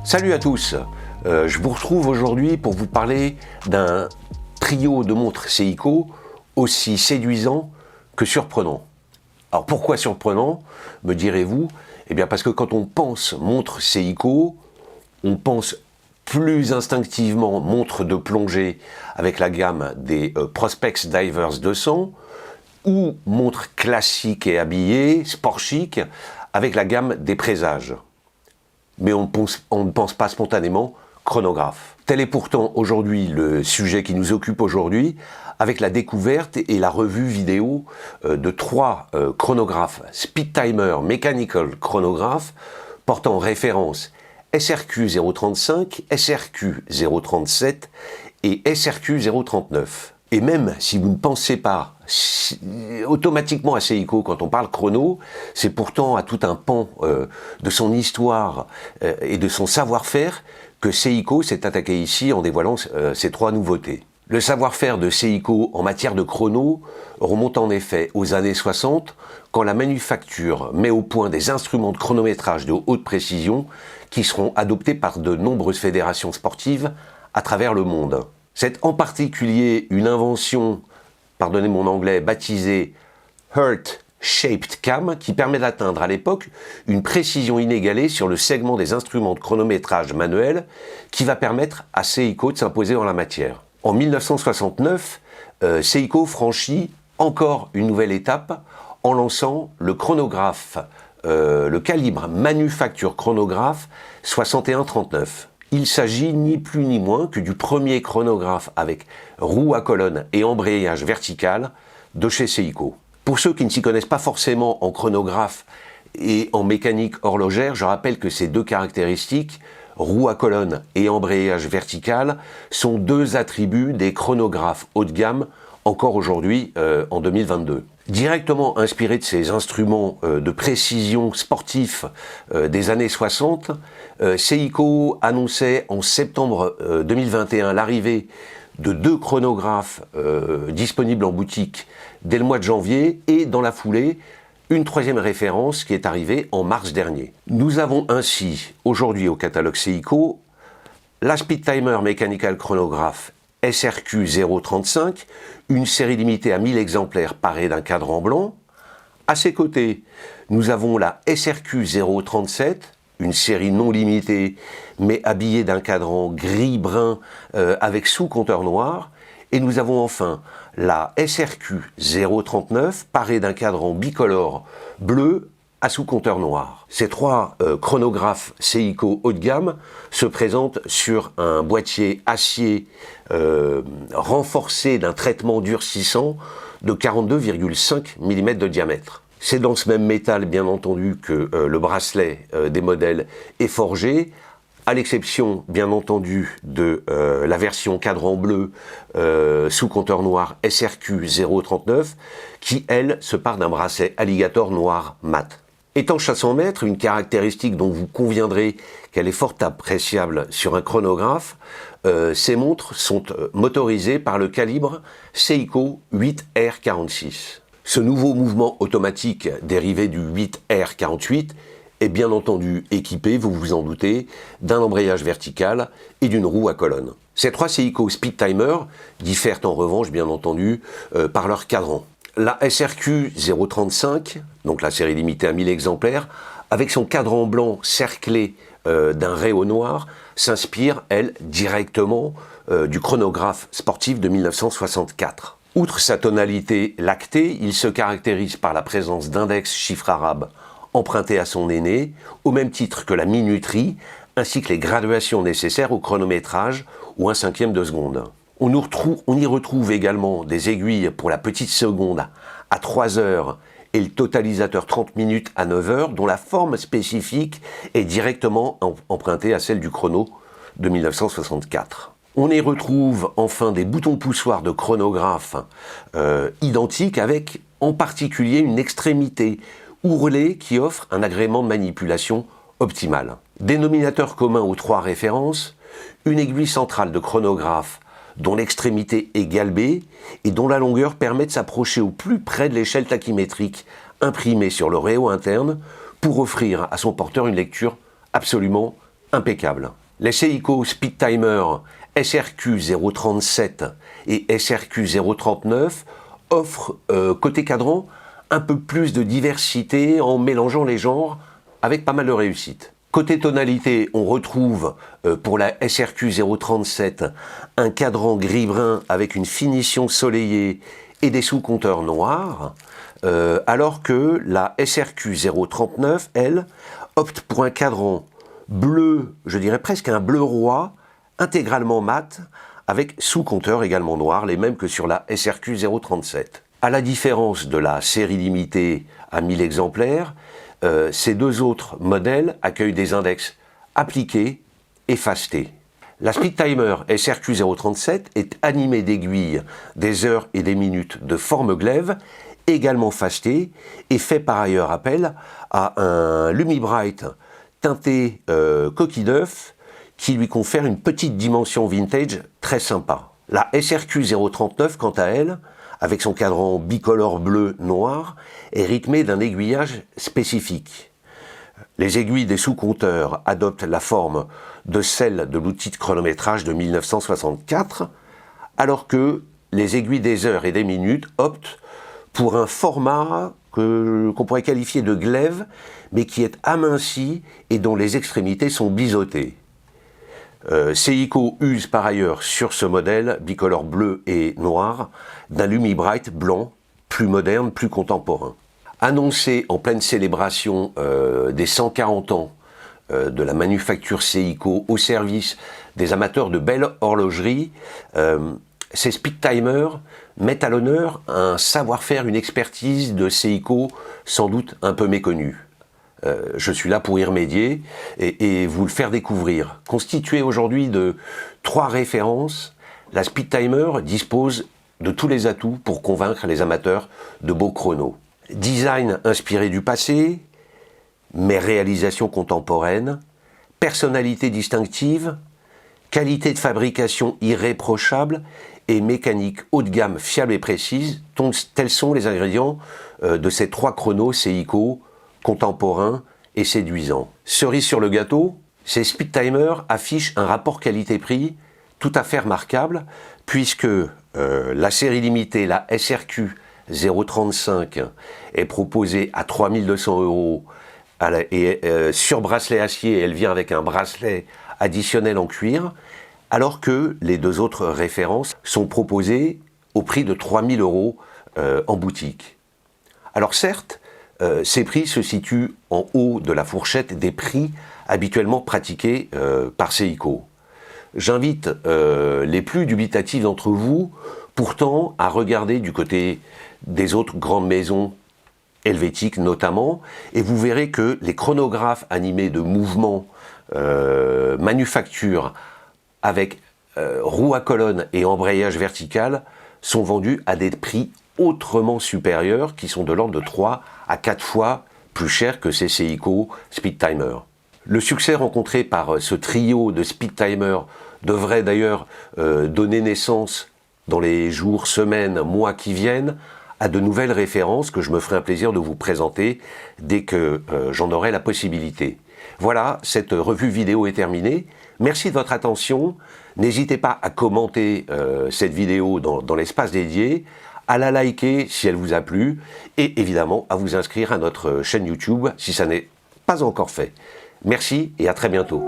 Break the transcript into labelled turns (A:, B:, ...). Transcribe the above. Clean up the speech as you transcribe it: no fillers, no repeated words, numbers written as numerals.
A: Salut à tous, je vous retrouve aujourd'hui pour vous parler d'un trio de montres Seiko aussi séduisant que surprenant. Alors pourquoi surprenant, me direz-vous? Eh bien parce que quand on pense montre Seiko, on pense plus instinctivement montre de plongée avec la gamme des Prospex Divers 200 ou montre classique et habillée, sport chic, avec la gamme des Présages. Mais on ne pense pas spontanément chronographe. Tel est pourtant aujourd'hui le sujet qui nous occupe aujourd'hui, avec la découverte et la revue vidéo de trois chronographes Speedtimer Mechanical Chronograph portant en référence SRQ 035, SRQ 037 et SRQ 039. Et même si vous ne pensez pas automatiquement à Seiko quand on parle chrono, c'est pourtant à tout un pan de son histoire et de son savoir-faire que Seiko s'est attaqué ici en dévoilant ces trois nouveautés. Le savoir-faire de Seiko en matière de chrono remonte en effet aux années 60, quand la manufacture met au point des instruments de chronométrage de haute précision qui seront adoptés par de nombreuses fédérations sportives à travers le monde. C'est en particulier une invention, pardonnez mon anglais, baptisée Heart Shaped Cam, qui permet d'atteindre à l'époque une précision inégalée sur le segment des instruments de chronométrage manuel qui va permettre à Seiko de s'imposer en la matière. En 1969, Seiko franchit encore une nouvelle étape en lançant le chronographe, le calibre manufacture chronographe 6139. Il s'agit ni plus ni moins que du premier chronographe avec roue à colonne et embrayage vertical de chez Seiko. Pour ceux qui ne s'y connaissent pas forcément en chronographe et en mécanique horlogère, je rappelle que ces deux caractéristiques, roue à colonne et embrayage vertical, sont deux attributs des chronographes haut de gamme encore aujourd'hui en 2022. Directement inspiré de ces instruments de précision sportifs des années 60, Seiko annonçait en septembre 2021 l'arrivée de deux chronographes disponibles en boutique dès le mois de janvier et dans la foulée, une troisième référence qui est arrivée en mars dernier. Nous avons ainsi aujourd'hui au catalogue Seiko la Speedtimer Mechanical Chronograph SRQ 035, une série limitée à 1000 exemplaires parée d'un cadran blanc. À ses côtés, nous avons la SRQ 037, une série non limitée, mais habillée d'un cadran gris-brun avec sous-compteur noir. Et nous avons enfin la SRQ 039, parée d'un cadran bicolore bleu à sous-compteur noir. Ces trois chronographes Seiko haut de gamme se présentent sur un boîtier acier renforcé d'un traitement durcissant de 42,5 mm de diamètre. C'est dans ce même métal, bien entendu, que le bracelet des modèles est forgé, à l'exception, bien entendu, de la version cadran bleu sous compteur noir SRQ 039, qui, elle, se part d'un bracelet alligator noir mat. Étanche à 100 mètres, une caractéristique dont vous conviendrez qu'elle est fort appréciable sur un chronographe, ces montres sont motorisées par le calibre Seiko 8R46. Ce nouveau mouvement automatique dérivé du 8R48 est bien entendu équipé, vous vous en doutez, d'un embrayage vertical et d'une roue à colonne. Ces trois Seiko Speedtimer diffèrent en revanche, bien entendu, par leur cadran. La SRQ 035, donc la série limitée à 1000 exemplaires, avec son cadran blanc cerclé d'un rayon noir, s'inspire, elle, directement du chronographe sportif de 1964. Outre sa tonalité lactée, il se caractérise par la présence d'index chiffres arabes empruntés à son aîné, au même titre que la minuterie, ainsi que les graduations nécessaires au chronométrage ou 1/5 de seconde. On y retrouve également des aiguilles pour la petite seconde à 3 heures et le totalisateur 30 minutes à 9 heures, dont la forme spécifique est directement empruntée à celle du chrono de 1964. On y retrouve enfin des boutons poussoirs de chronographe identiques avec en particulier une extrémité ourlée qui offre un agrément de manipulation optimal. Dénominateur commun aux trois références, une aiguille centrale de chronographe dont l'extrémité est galbée et dont la longueur permet de s'approcher au plus près de l'échelle tachymétrique imprimée sur le réseau interne pour offrir à son porteur une lecture absolument impeccable. Les Seiko Speedtimer SRQ 037 et SRQ 039 offrent, côté cadran, un peu plus de diversité en mélangeant les genres avec pas mal de réussite. Côté tonalité, on retrouve pour la SRQ 037 un cadran gris-brun avec une finition soleillée et des sous-compteurs noirs, alors que la SRQ 039, elle, opte pour un cadran bleu, je dirais presque un bleu roi, intégralement mat, avec sous-compteurs également noirs, les mêmes que sur la SRQ 037. À la différence de la série limitée à 1000 exemplaires, ces deux autres modèles accueillent des index appliqués et fastés. La Speedtimer SRQ 037 est animée d'aiguilles, des heures et des minutes de forme glaive, également fastées, et fait par ailleurs appel à un Lumibright teinté coquille d'œuf qui lui confère une petite dimension vintage très sympa. La SRQ 039, quant à elle, avec son cadran bicolore bleu-noir, est rythmé d'un aiguillage spécifique. Les aiguilles des sous-compteurs adoptent la forme de celle de l'outil de chronométrage de 1964, alors que les aiguilles des heures et des minutes optent pour un format qu'on pourrait qualifier de glaive, mais qui est aminci et dont les extrémités sont biseautées. Seiko use par ailleurs sur ce modèle, bicolore bleu et noir, d'un Lumibright blanc, plus moderne, plus contemporain. Annoncé en pleine célébration des 140 ans de la manufacture Seiko au service des amateurs de belle horlogerie, ces Speedtimers mettent à l'honneur un savoir-faire, une expertise de Seiko sans doute un peu méconnue. Je suis là pour y remédier et vous le faire découvrir. Constituée aujourd'hui de 3 références, la Speedtimer dispose de tous les atouts pour convaincre les amateurs de beaux chronos. Design inspiré du passé, mais réalisation contemporaine, personnalité distinctive, qualité de fabrication irréprochable et mécanique haut de gamme fiable et précise, tels sont les ingrédients de ces 3 chronos Seiko contemporains et séduisants. Cerise sur le gâteau, ces Speedtimers affichent un rapport qualité-prix tout à fait remarquable, puisque la série limitée, la SRQ 035, est proposée à 3200 € et sur bracelet acier, elle vient avec un bracelet additionnel en cuir, alors que les 2 autres références sont proposées au prix de 3000 € en boutique. Alors certes, ces prix se situent en haut de la fourchette des prix habituellement pratiqués par Seiko. J'invite les plus dubitatifs d'entre vous pourtant à regarder du côté des autres grandes maisons helvétiques notamment, et vous verrez que les chronographes animés de mouvement manufacture avec roue à colonne et embrayage vertical sont vendus à des prix autrement supérieurs qui sont de l'ordre de 3 à 4 fois plus chers que ces Seiko Speedtimer. Le succès rencontré par ce trio de Speedtimer devrait d'ailleurs donner naissance dans les jours, semaines, mois qui viennent à de nouvelles références que je me ferai un plaisir de vous présenter dès que j'en aurai la possibilité. Voilà, cette revue vidéo est terminée. Merci de votre attention. N'hésitez pas à commenter cette vidéo dans l'espace dédié, à la liker si elle vous a plu, et évidemment à vous inscrire à notre chaîne YouTube si ça n'est pas encore fait. Merci et à très bientôt.